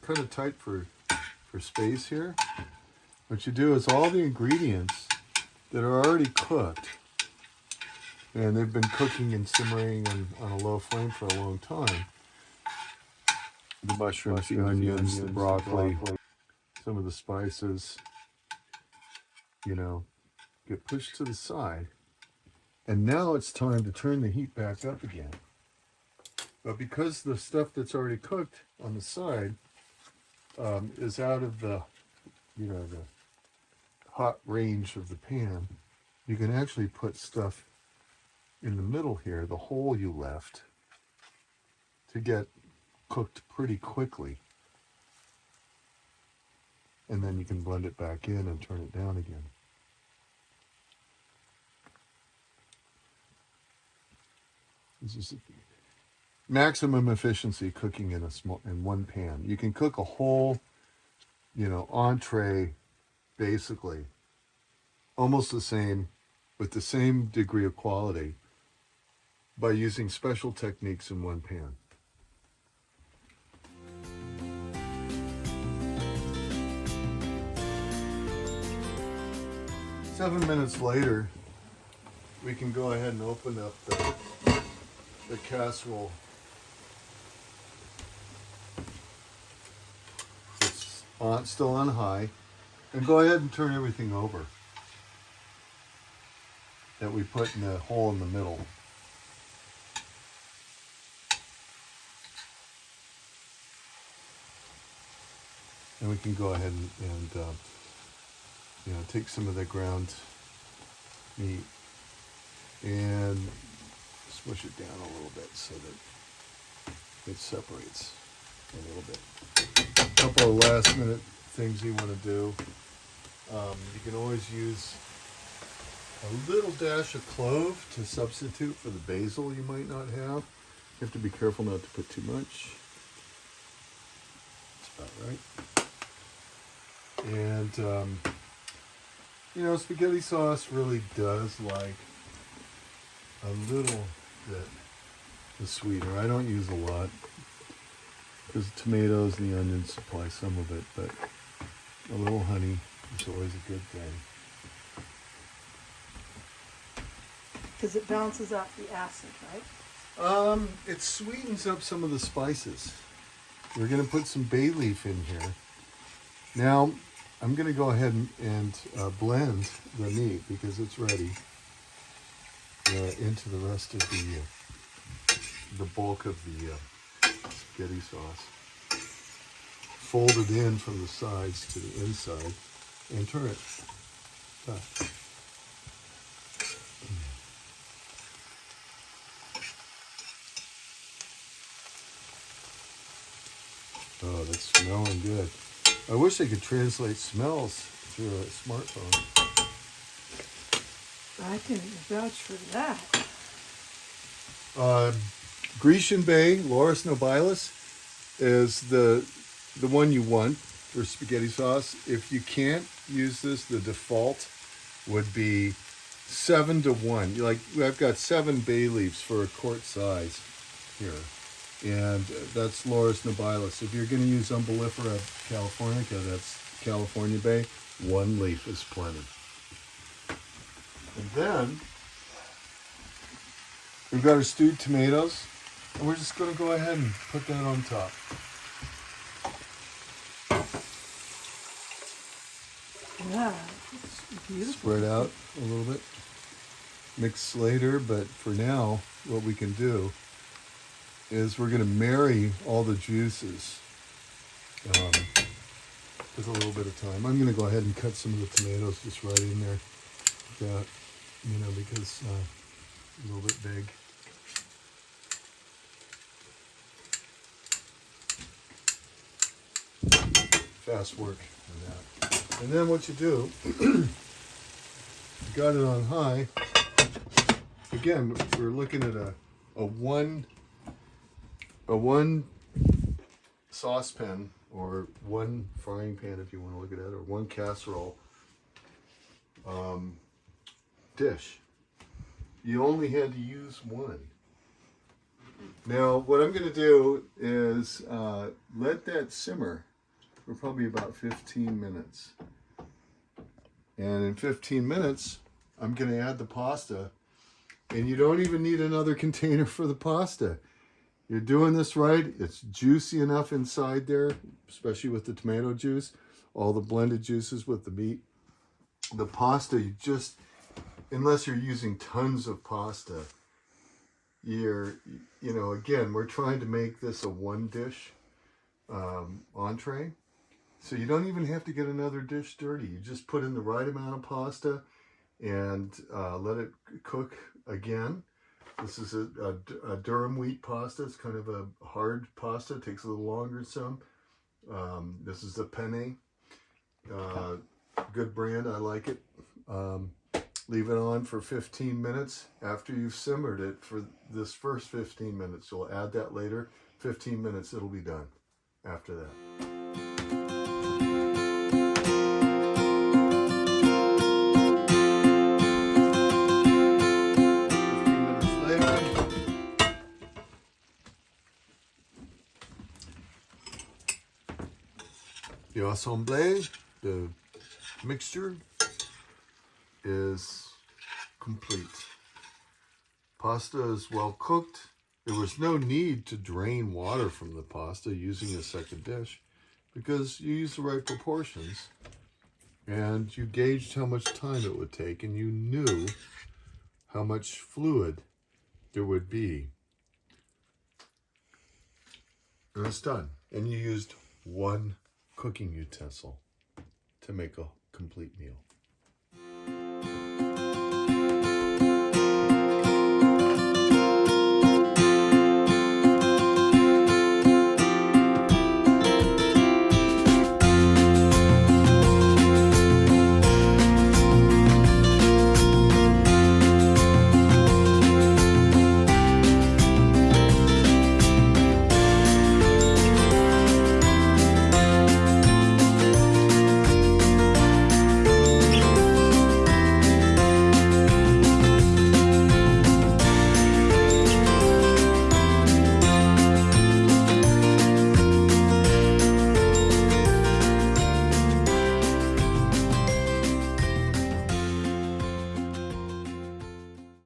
kind of tight for space here. What you do is all the ingredients that are already cooked, and they've been cooking and simmering on a low flame for a long time. The mushrooms, the onions, the broccoli, some of the spices, you know, get pushed to the side. And now it's time to turn the heat back up again. But because the stuff that's already cooked on the side is out of the, the hot range of the pan, you can actually put stuff in the middle here, the hole you left, to get cooked pretty quickly. And then you can blend it back in and turn it down again. This is maximum efficiency cooking in one pan. You can cook a whole, entree, basically, almost the same, with the same degree of quality, by using special techniques in one pan. Seven minutes later, we can go ahead and open up the casserole. It's still on high, and go ahead and turn everything over that we put in the hole in the middle. And we can go ahead and take some of the ground meat and smush it down a little bit so that it separates a little bit. A couple of last minute things you want to do. You can always use a little dash of clove to substitute for the basil you might not have. You have to be careful not to put too much. That's about right. And spaghetti sauce really does like a little bit of sweetener. I don't use a lot because the tomatoes and the onions supply some of it, but a little honey is always a good thing. Because it balances out the acid, right? It sweetens up some of the spices. We're going to put some bay leaf in here. Now, I'm going to go ahead and blend the meat because it's ready into the rest of the bulk of the spaghetti sauce. Fold it in from the sides to the inside and turn it back. Oh, that's smelling good. I wish I could translate smells through a smartphone. I can vouch for that. Grecian Bay, Laurus nobilis, is the one you want for spaghetti sauce. If you can't use this, the default would be 7-to-1. I've got 7 bay leaves for a quart size here. And that's Laurus nobilis. If you're going to use Umbellifera californica, that's California Bay, 1 leaf is plenty. And then we've got our stewed tomatoes, and we're just going to go ahead and put that on top. Yeah, it's beautiful. Spread out a little bit. Mix later, but for now, what we can do is we're going to marry all the juices with a little bit of time. I'm going to go ahead and cut some of the tomatoes just right in there, because a little bit big. Fast work on that. And then what you do, you got it on high. Again, we're looking at a one saucepan, or one frying pan if you want to look at it, or one casserole dish. You only had to use one. Now what I'm going to do is let that simmer for probably about 15 minutes. And in 15 minutes, I'm going to add the pasta. And you don't even need another container for the pasta. You're doing this right. It's juicy enough inside there, especially with the tomato juice, all the blended juices with the meat. The pasta, you just, unless you're using tons of pasta, again, we're trying to make this a one dish entree. So you don't even have to get another dish dirty. You just put in the right amount of pasta and let it cook again. This is a durum wheat pasta. It's kind of a hard pasta. It takes a little longer than some. This is a penne. Good brand. I like it. Leave it on for 15 minutes. After you've simmered it for this first 15 minutes, you'll add that later. 15 minutes, it'll be done after that. 15 minutes later, the assemblage, the mixture, is complete. Pasta is well cooked. There was no need to drain water from the pasta using a second dish because you used the right proportions and you gauged how much time it would take and you knew how much fluid there would be. And it's done. And you used one cooking utensil to make a complete meal.